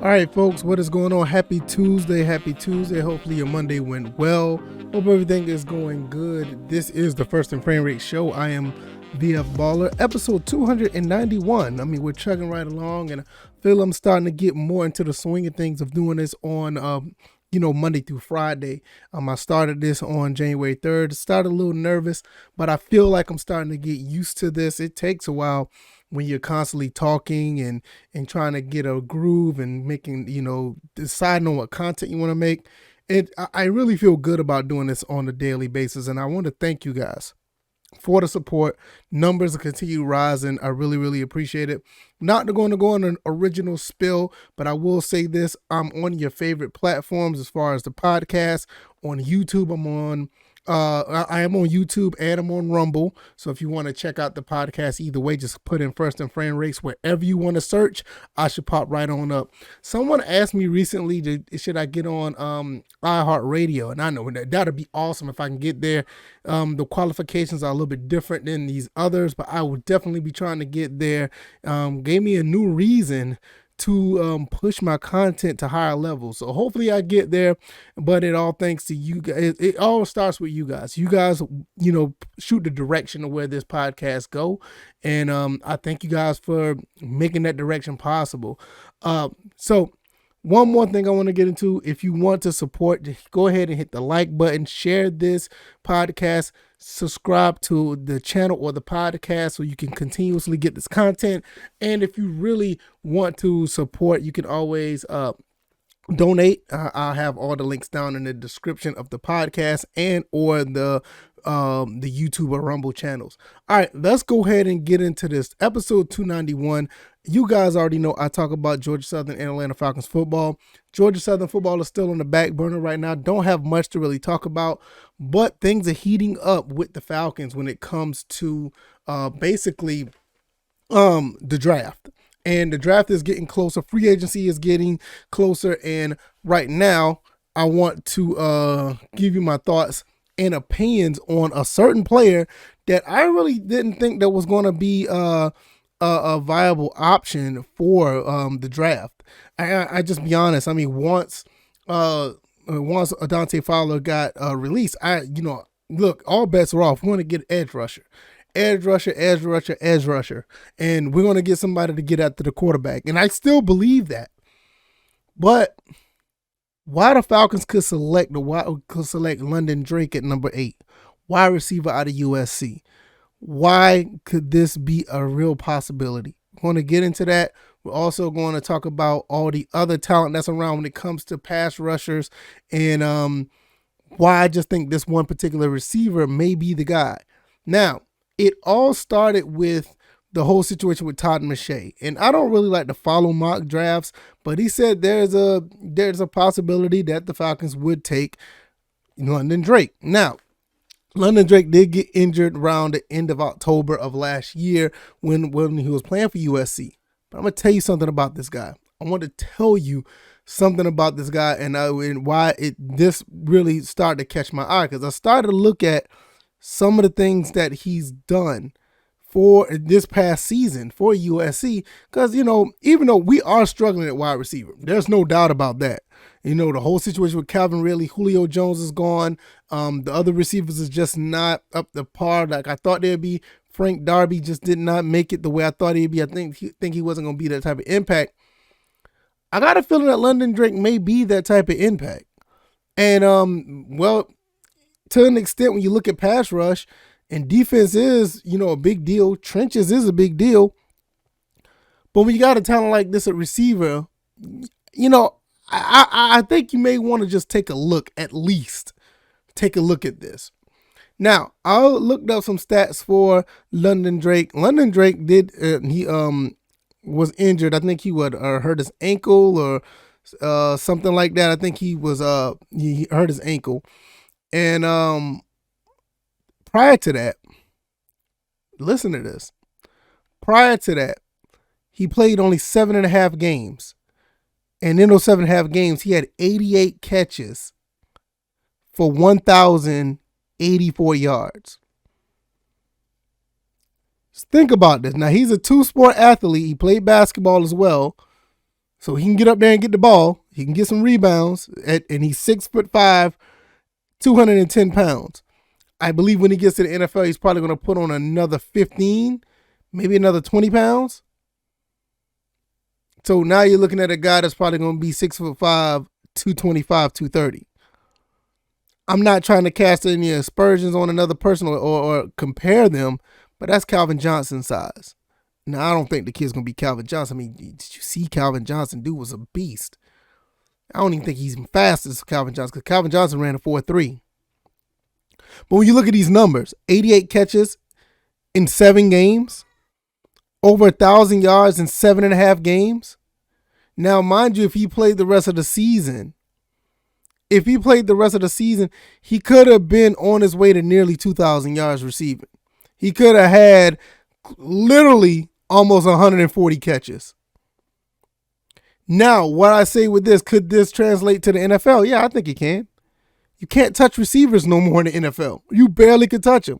All right, folks, what is going on? Happy Tuesday. Happy Tuesday. Hopefully your Monday went well. Hope everything is going good. This is the First and Frame Rate Show. I am VF Baller, episode 291. I mean, we're chugging right along, and I feel I'm starting to get more into the swing of things of doing this on, Monday through Friday. I started this on January 3rd. Started a little nervous, but I feel like I'm starting to get used to this. It takes a while when you're constantly talking and trying to get a groove and making, deciding on what content you want to make. I really feel good about doing this on a daily basis. And I want to thank you guys for the support. Numbers continue rising. I really, really appreciate it. Not going to go on an original spill, but I will say this. I'm on your favorite platforms as far as the podcast. On YouTube, I am on YouTube and I'm on Rumble. So if you want to check out the podcast, either way, just put in First and Frame Race wherever you want to search. I should pop right on up. Someone asked me recently, should I get on iHeartRadio? And I know that'd be awesome if I can get there. The qualifications are a little bit different than these others, but I would definitely be trying to get there. Gave me a new reason to push my content to higher levels. So hopefully I get there, but it all thanks to you guys. It all starts with you guys. You guys, shoot the direction of where this podcast go. And I thank you guys for making that direction possible. So one more thing I want to get into. If you want to support, go ahead and hit the like button, share this podcast, subscribe to the channel or the podcast so you can continuously get this content. And if you really want to support, you can always donate. I'll have all the links down in the description of the podcast and or the YouTube or Rumble channels. All right, let's go ahead and get into this episode 291. You guys already know I talk about Georgia Southern and Atlanta Falcons football. Georgia Southern football is still on the back burner right now. Don't have much to really talk about, but things are heating up with the Falcons when it comes to basically the draft. And the draft is getting closer. Free agency is getting closer. And right now, I want to give you my thoughts and opinions on a certain player that I really didn't think that was going to be a viable option for the draft. I just be honest. I mean, once Adante Fowler got released, look, all bets are off. We want to get edge rusher. And we're going to get somebody to get after the quarterback. And I still believe that. But why the Falcons could select London Drake at number 8, wide receiver out of USC. Why could this be a real possibility? We're going to get into that. We're also going to talk about all the other talent that's around when it comes to pass rushers and why I just think this one particular receiver may be the guy. Now, it all started with the whole situation with Todd McShay. And I don't really like to follow mock drafts, but he said there's a possibility that the Falcons would take London Drake. Now, London Drake did get injured around the end of October of last year when he was playing for USC. But I'm going to tell you something about this guy. I want to tell you something about this guy and why this really started to catch my eye, because I started to look at some of the things that he's done for this past season for USC, because, even though we are struggling at wide receiver, there's no doubt about that. The whole situation with Calvin Ridley, Julio Jones is gone. The other receivers is just not up to par like I thought they'd be. Frank Darby just did not make it the way I thought he'd be. I think he wasn't going to be that type of impact. I got a feeling that London Drake may be that type of impact. And, to an extent, when you look at pass rush, and defense is, a big deal. Trenches is a big deal. But when you got a talent like this at receiver, I think you may want to just take a look, at least. Take a look at this. Now, I looked up some stats for London Drake. London Drake was injured. I think he would hurt his ankle or something like that. I think he hurt his ankle. And prior to that, listen to this. Prior to that, he played only 7.5 games. And in those 7.5 games, he had 88 catches for 1,084 yards. Just think about this. Now, he's a two-sport athlete. He played basketball as well. So he can get up there and get the ball. He can get some rebounds, and he's 6'5", 210 pounds. I believe when he gets to the NFL, he's probably going to put on another 15, maybe another 20 pounds. So now you're looking at a guy that's probably going to be 6'5", 225, 230. I'm not trying to cast any aspersions on another person or compare them, but that's Calvin Johnson's size. Now, I don't think the kid's going to be Calvin Johnson. I mean, did you see Calvin Johnson? Dude was a beast. I don't even think he's fast as Calvin Johnson, because Calvin Johnson ran a 4.3. But when you look at these numbers, 88 catches in 7 games, over 1,000 yards in 7.5 games. Now, mind you, if he played the rest of the season, he could have been on his way to nearly 2,000 yards receiving. He could have had literally almost 140 catches. Now, what I say with this, could this translate to the NFL? Yeah, I think it can. You can't touch receivers no more in the NFL. You barely could touch them.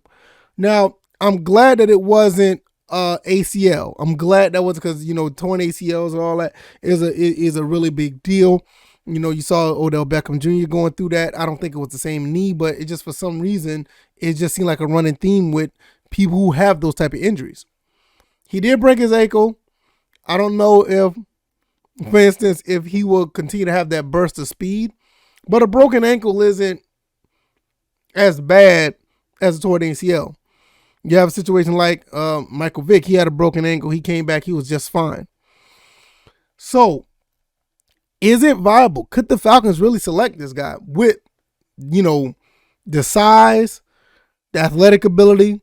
Now, I'm glad that it wasn't ACL. I'm glad that was, because, torn ACLs and all that is a really big deal. You saw Odell Beckham Jr. going through that. I don't think it was the same knee, but it just, for some reason, it just seemed like a running theme with people who have those type of injuries. He did break his ankle. I don't know if, for instance, if he will continue to have that burst of speed, but a broken ankle isn't as bad as a torn ACL. You have a situation like Michael Vick. He had a broken ankle. He came back. He was just fine. So, is it viable? Could the Falcons really select this guy with, the size, the athletic ability,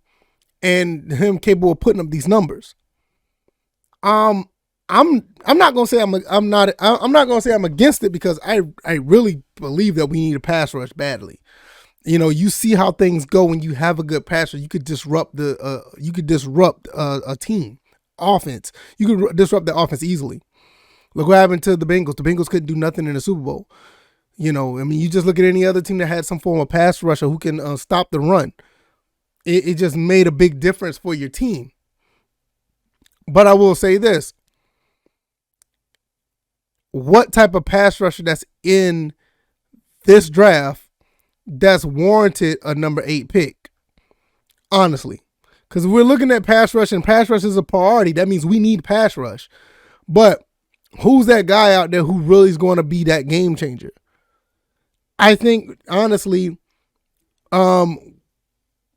and him capable of putting up these numbers? I'm not gonna say I'm not gonna say I'm against it, because I really believe that we need a pass rush badly. You see how things go when you have a good pass rush. You could disrupt a team offense. You could disrupt the offense easily. Look what happened to the Bengals. The Bengals couldn't do nothing in the Super Bowl. You just look at any other team that had some form of pass rusher who can stop the run. It just made a big difference for your team. But I will say this. What type of pass rusher that's in this draft that's warranted a number 8 pick? Honestly. Because if we're looking at pass rush, and pass rush is a priority, that means we need pass rush. But who's that guy out there who really is going to be that game changer? I think, honestly, when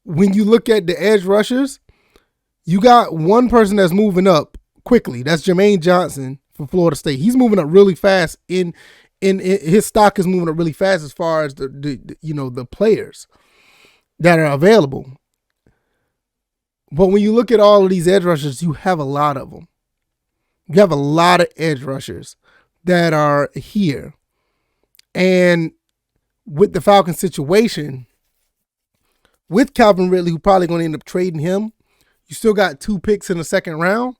you look at the edge rushers, you got one person that's moving up quickly. That's Jermaine Johnson from Florida State. He's moving up really fast. In his stock is moving up really fast as far as the players that are available. But when you look at all of these edge rushers, you have a lot of them. You have a lot of edge rushers that are here. And with the Falcons situation, with Calvin Ridley, who probably going to end up trading him, you still got 2 picks in the second round.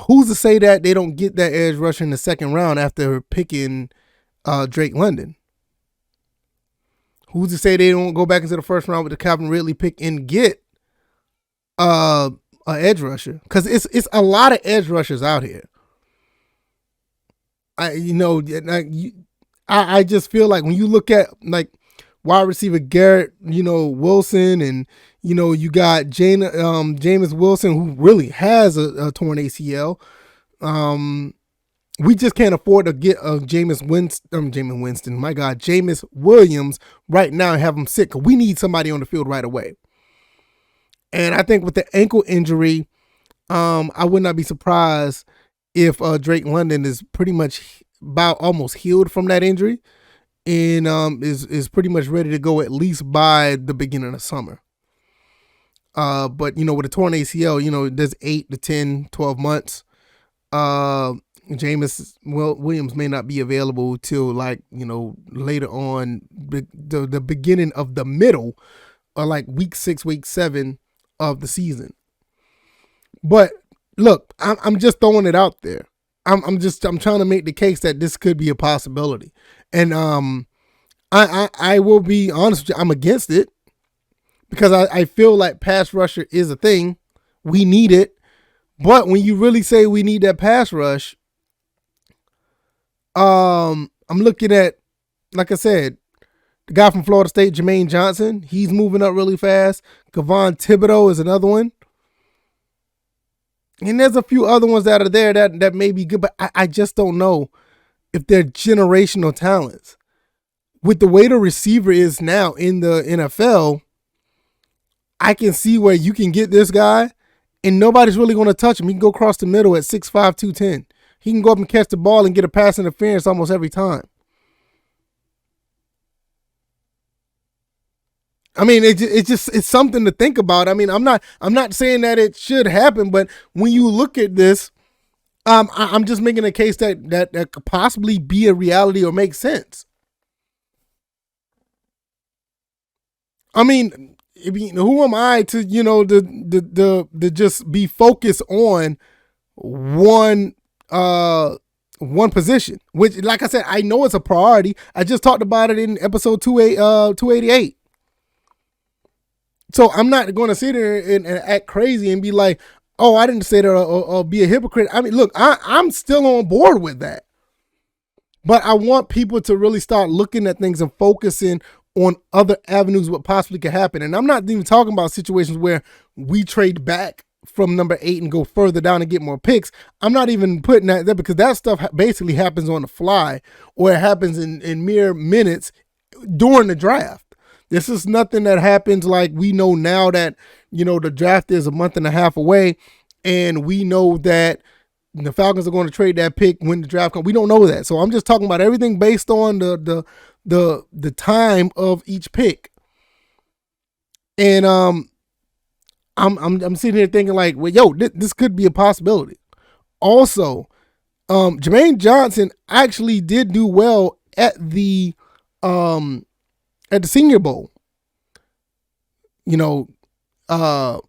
Who's to say that they don't get that edge rusher in the second round after picking Drake London? Who's to say they don't go back into the first round with the Calvin Ridley pick and get an edge rusher? Because it's a lot of edge rushers out here. I just feel like when you look at like wide receiver Garrett, Wilson, and you got Jameis Wilson, who really has a torn ACL. We just can't afford to get Jameis Williams right now and have him sick. We need somebody on the field right away. And I think with the ankle injury, I would not be surprised if Drake London is pretty much about almost healed from that injury, and is pretty much ready to go at least by the beginning of summer. But with a torn ACL, there's 8 to 10, 12 months. Jameis Williams may not be available till later on the beginning of the middle, or like week 6, week 7 of the season. But look, I'm just throwing it out there. I'm trying to make the case that this could be a possibility. And I will be honest with you, I'm against it, because I feel like pass rusher is a thing. We need it. But when you really say we need that pass rush, I'm looking at, like I said, the guy from Florida State, Jermaine Johnson. He's moving up really fast. Kayvon Thibodeau is another one. And there's a few other ones that are there that may be good, but I just don't know if they're generational talents. With the way the receiver is now in the NFL, I can see where you can get this guy and nobody's really going to touch him. He can go across the middle at 6'5", 210. He can go up and catch the ball and get a pass interference almost every time. I mean, it's something to think about. I mean, I'm not saying that it should happen, but when you look at this, I'm just making a case that could possibly be a reality or make sense. I mean, who am I to to just be focused on one one position? Which, like I said, I know it's a priority. I just talked about it in episode 288. So I'm not going to sit there and act crazy and be like, oh, I didn't say that, or be a hypocrite. I mean, look, I'm still on board with that. But I want people to really start looking at things and focusing on other avenues what possibly could happen. And I'm not even talking about situations where we trade back from number 8 and go further down and get more picks. I'm not even putting that there because that stuff basically happens on the fly, or it happens in mere minutes during the draft. This is nothing that happens like we know now that, the draft is a month and a half away and we know that the Falcons are going to trade that pick when the draft comes. We don't know that. So I'm just talking about everything based on the time of each pick. And I'm sitting here thinking like, well, yo, this could be a possibility. Also, Jermaine Johnson actually did do well at the Senior Bowl. Our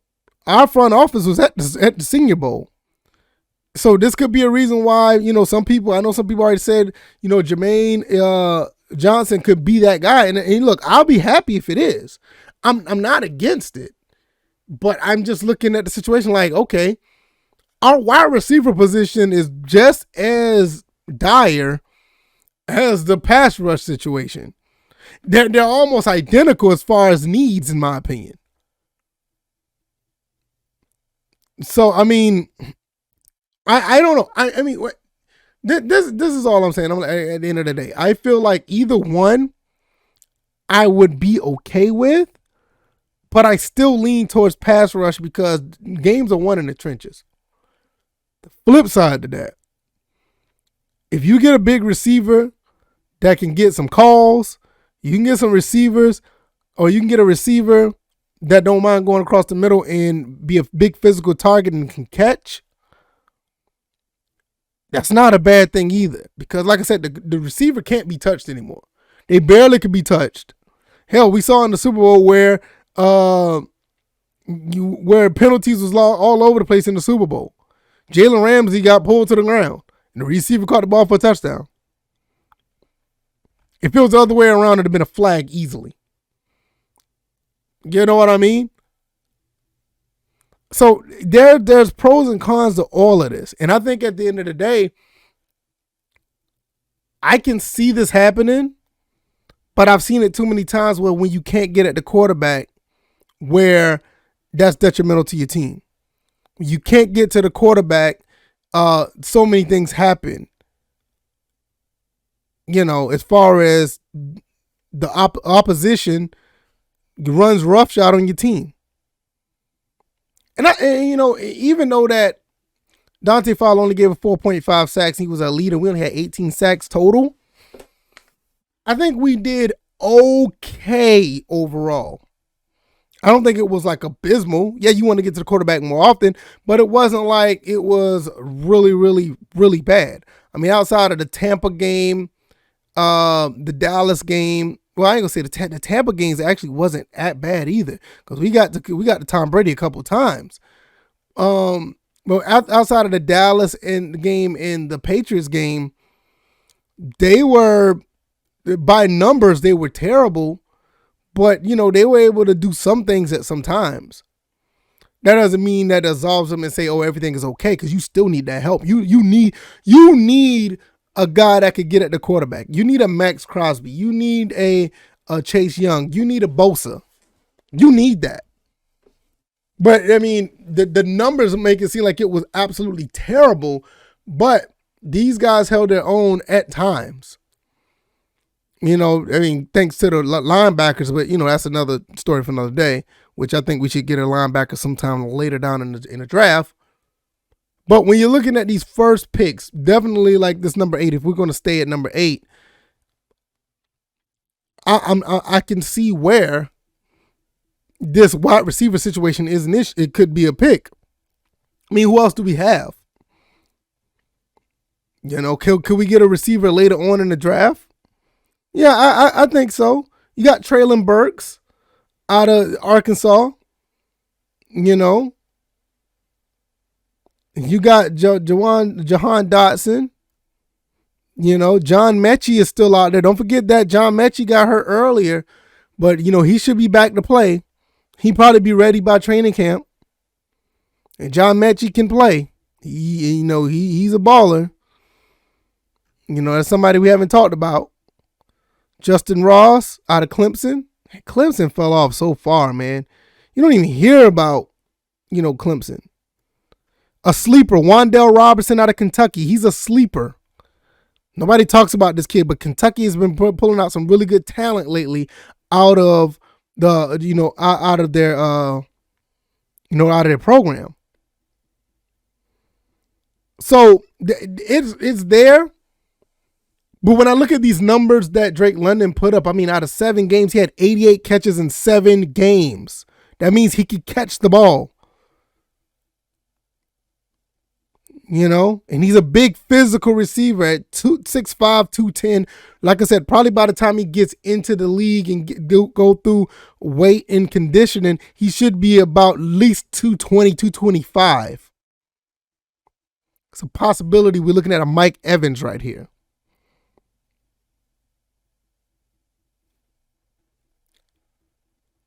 front office was at the Senior Bowl. So this could be a reason why, I know some people already said, Jermaine Johnson could be that guy. And look, I'll be happy if it is. I'm not against it. But I'm just looking at the situation like, okay, our wide receiver position is just as dire as the pass rush situation. They're almost identical as far as needs, in my opinion. So, I mean, I don't know. I mean, this is all I'm saying. At the end of the day, I feel like either one I would be okay with, but I still lean towards pass rush because games are won in the trenches. The flip side to that, if you get a big receiver that can get some calls, you can get some receivers, or you can get a receiver that don't mind going across the middle and be a big physical target and can catch. That's not a bad thing either, because like I said, the receiver can't be touched anymore. They barely could be touched. Hell, we saw in the Super Bowl where penalties was all over the place in the Super Bowl. Jalen Ramsey got pulled to the ground, and the receiver caught the ball for a touchdown. If it was the other way around, it'd have been a flag easily. You know what I mean? So there's pros and cons to all of this. And I think at the end of the day, I can see this happening, but I've seen it too many times where when you can't get at the quarterback, where that's detrimental to your team. When you can't get to the quarterback, so many things happen. As far as the opposition runs roughshod on your team. And even though that Dante Fowler only gave a 4.5 sacks, he was a leader. We only had 18 sacks total. I think we did okay overall. I don't think it was like abysmal. Yeah, you want to get to the quarterback more often, but it wasn't like it was really, really, really bad. I mean, outside of the Tampa game, the Dallas game. Well, I ain't gonna say the Tampa games actually wasn't that bad either, because we got to Tom Brady a couple of times. But outside of the Dallas game and the Patriots game, they were, by numbers, they were terrible, but they were able to do some things at some times. That doesn't mean that absolves them and say, oh, everything is okay, because you still need that help. You need a guy that could get at the quarterback. You need a Max Crosby. You need a Chase Young. You need a Bosa. You need that. But, I mean, the numbers make it seem like it was absolutely terrible, but these guys held their own at times. You know, I mean, thanks to the linebackers, but, you know, that's another story for another day, which I think we should get a linebacker sometime later down in the draft. But when you're looking at these first picks, definitely like this number 8, if we're going to stay at number 8, I can see where this wide receiver situation is an issue. It could be a pick. I mean, who else do we have? You know, could we get a receiver later on in the draft? Yeah, I think so. You got Treylon Burks out of Arkansas. You know, you got Jahan Dotson. You know, John Mechie is still out there. Don't forget that John Mechie got hurt earlier, but, you know, he should be back to play. He'd probably be ready by training camp. And John Mechie can play. He's a baller. You know, that's somebody we haven't talked about. Justin Ross out of Clemson. Clemson fell off so far, man. You don't even hear about, you know, Clemson. A sleeper, Wan'Dale Robinson out of Kentucky. He's a sleeper. Nobody talks about this kid, but Kentucky has been pulling out some really good talent lately out of the, you know, out of their, you know, out of their program. So it's there. But when I look at these numbers that Drake London put up, I mean, out of 7 games, he had 88 catches in 7 games. That means he could catch the ball. You know, and he's a big physical receiver at 6'5", 210. Like I said, probably by the time he gets into the league and go through weight and conditioning, he should be about at least 220, 225. It's a possibility we're looking at a Mike Evans right here.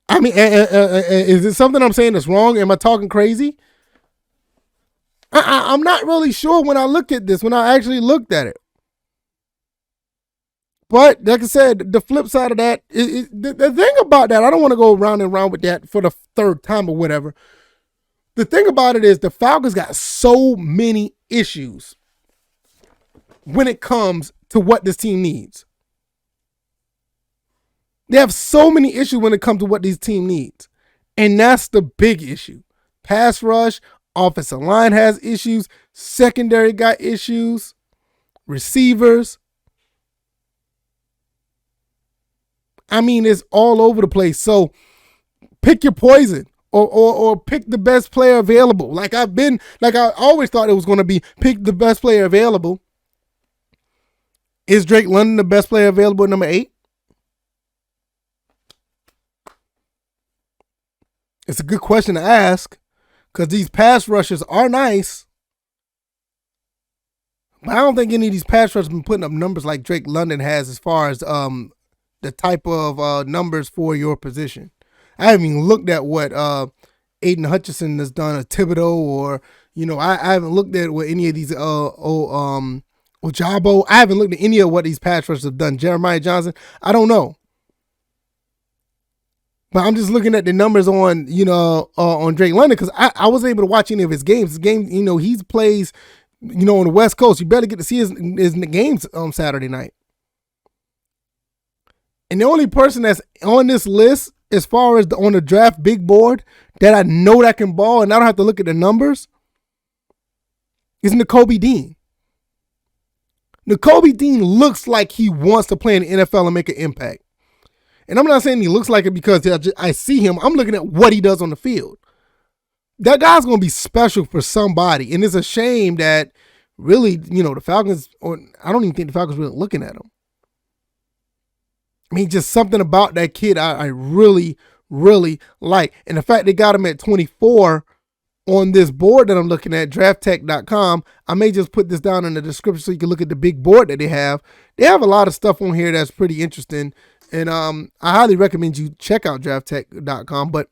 I mean, is it something I'm saying that's wrong? Am I talking crazy? I'm not really sure when I look at this, when I actually looked at it. But like I said, the flip side of that, the thing about that, I don't want to go round and round with that for the third time or whatever. The thing about it is the Falcons got so many issues when it comes to what this team needs. They have so many issues when it comes to what this team needs. And that's the big issue. Pass rush, offensive line has issues, secondary got issues, receivers. I mean, it's all over the place. So pick your poison or pick the best player available. Like I always thought it was going to be pick the best player available. Is Drake London the best player available at number 8? It's a good question to ask because these pass rushers are nice. But I don't think any of these pass rushers have been putting up numbers like Drake London has as far as the type of numbers for your position. I haven't even looked at what Aiden Hutchinson has done, or Thibodeau, or, you know, I haven't looked at what any of these Ojabo. I haven't looked at any of what these pass rushers have done. Jeremiah Johnson, I don't know. But I'm just looking at the numbers on, you know, on Drake London because I wasn't able to watch any of his games. His game, you know, he plays, you know, on the West Coast. You better get to see his games on Saturday night. And the only person that's on this list, as far as on the draft big board, that I know that can ball and I don't have to look at the numbers, is Nakobe Dean. Nakobe Dean looks like he wants to play in the NFL and make an impact. And I'm not saying he looks like it because I see him. I'm looking at what he does on the field. That guy's going to be special for somebody. And it's a shame that really, you know, the Falcons, or I don't even think the Falcons really looking at him. I mean, just something about that kid I really, really like. And the fact they got him at 24 on this board that I'm looking at, drafttech.com, I may just put this down in the description so you can look at the big board that they have. They have a lot of stuff on here that's pretty interesting. And I highly recommend you check out drafttech.com. But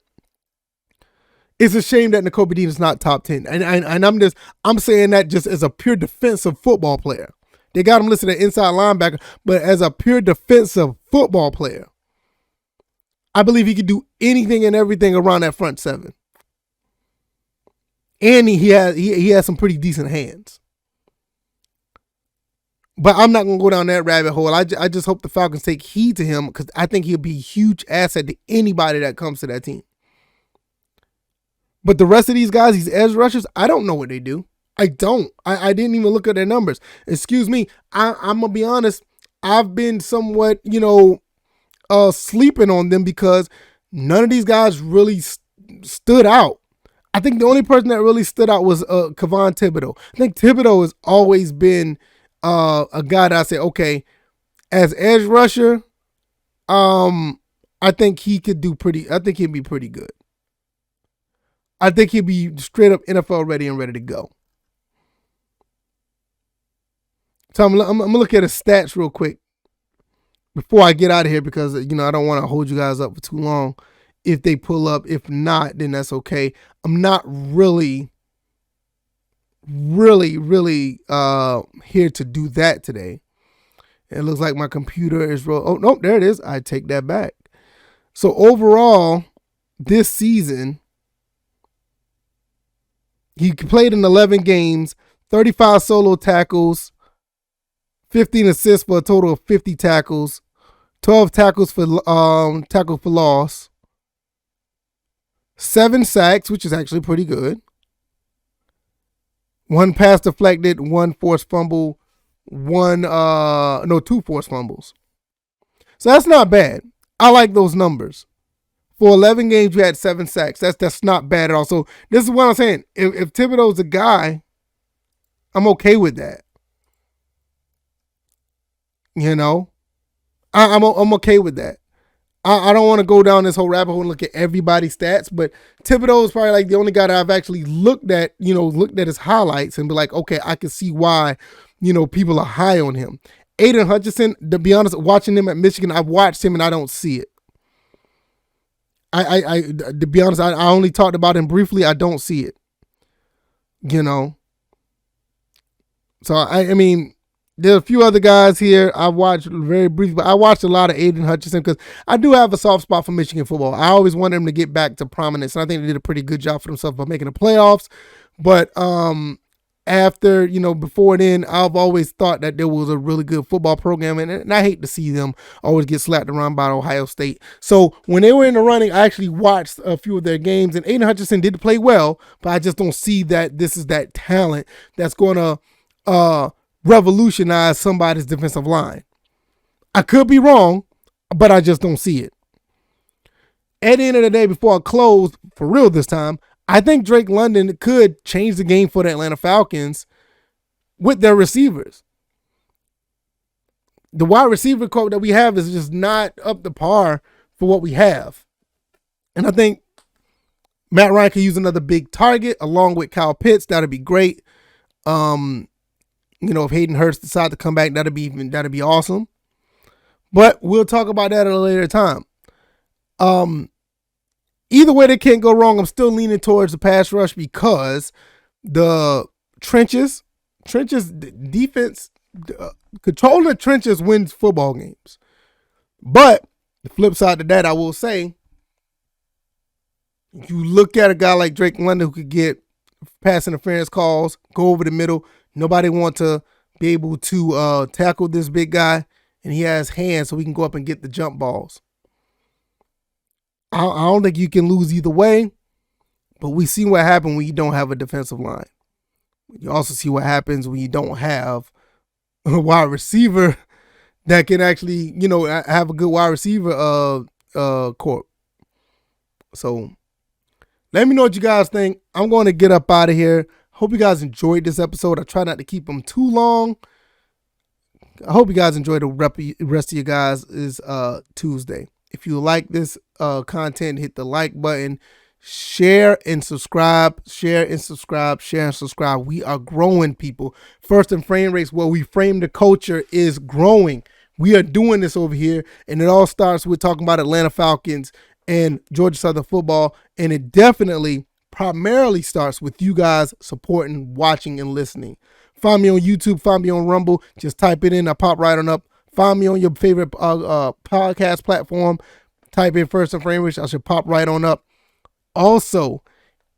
It's a shame that Nakobe Dean is not top 10. And I'm saying that just as a pure defensive football player. They got him listed as inside linebacker, but as a pure defensive football player, I believe he could do anything and everything around that front seven. And he has some pretty decent hands. But I'm not going to go down that rabbit hole. I just hope the Falcons take heed to him because I think he'll be a huge asset to anybody that comes to that team. But the rest of these guys, these edge rushers, I don't know what they do. I don't. I didn't even look at their numbers. Excuse me. I'm going to be honest. I've been somewhat, sleeping on them because none of these guys really stood out. I think the only person that really stood out was Kayvon Thibodeaux. I think Thibodeaux has always been a guy that I say, okay, as edge rusher, I think he could do pretty. I think he'd be pretty good. I think he'd be straight up NFL ready and ready to go. So I'm gonna look at his stats real quick before I get out of here because I don't want to hold you guys up for too long. If they pull up, if not, then that's okay. I'm not really here to do that today. It looks like my computer is oh no, there it is. I take that back. So overall, this season, he played in 11 games, 35 solo tackles, 15 assists for a total of 50 tackles, 12 tackles for loss, 7 sacks, which is actually pretty good. 1 pass deflected, 1 forced fumble, 2 forced fumbles. So that's not bad. I like those numbers. For 11 games, you had 7 sacks. That's not bad at all. So this is what I'm saying. If Thibodeau's a guy, I'm okay with that. I'm okay with that. I don't want to go down this whole rabbit hole and look at everybody's stats, but Thibodeaux is probably like the only guy that I've actually looked at his highlights and be like, okay, I can see why, people are high on him. Aiden Hutchinson, to be honest, watching him at Michigan, I've watched him and I don't see it. I to be honest, I only talked about him briefly. I don't see it. So I mean, there are a few other guys here I watched very briefly, but I watched a lot of Aiden Hutchinson because I do have a soft spot for Michigan football. I always wanted them to get back to prominence, and I think they did a pretty good job for themselves by making the playoffs. But after, before then, I've always thought that there was a really good football program, and I hate to see them always get slapped around by Ohio State. So when they were in the running, I actually watched a few of their games, and Aiden Hutchinson did play well, but I just don't see that this is that talent that's going to revolutionize somebody's defensive line. I could be wrong, but I just don't see it. At the end of the day, before I close, for real this time, I think Drake London could change the game for the Atlanta Falcons with their receivers. The wide receiver core that we have is just not up to par for what we have. And I think Matt Ryan could use another big target along with Kyle Pitts. That'd be great. If Hayden Hurst decides to come back, that'd be awesome. But we'll talk about that at a later time. Either way, they can't go wrong. I'm still leaning towards the pass rush because the trenches defense, controlling the trenches wins football games. But the flip side to that, I will say, you look at a guy like Drake London who could get pass interference calls, go over the middle. Nobody wants to be able to tackle this big guy, and he has hands so he can go up and get the jump balls. I don't think you can lose either way, but we see what happens when you don't have a defensive line. You also see what happens when you don't have a wide receiver that can actually, have a good wide receiver corp. So let me know what you guys think. I'm going to get up out of here. Hope you guys enjoyed this episode. I try not to keep them too long. I hope you guys enjoy the rest of your guys' Tuesday. If you like this content, hit the like button, share and subscribe. We are growing, people. First and Frame Rates, where we frame the culture, is growing. We are doing this over here, and it all starts with talking about Atlanta Falcons and Georgia Southern football, and it definitely primarily starts with you guys supporting, watching, and listening. Find me on YouTube, find me on Rumble. Just type it in, I pop right on up. Find me on your favorite podcast platform. Type in First and Frame Rate, I should pop right on up. Also,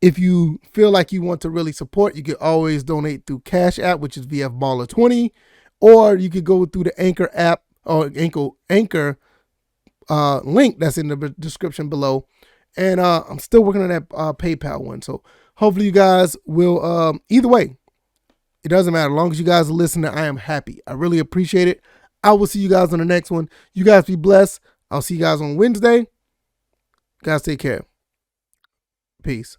if you feel like you want to really support, you can always donate through Cash App, which is VFBaller20, or you could go through the Anchor app or Anchor link that's in the description below. And I'm still working on that PayPal one. So hopefully you guys will, either way, it doesn't matter. As long as you guys are listening, I am happy. I really appreciate it. I will see you guys on the next one. You guys be blessed. I'll see you guys on Wednesday. Guys, take care. Peace.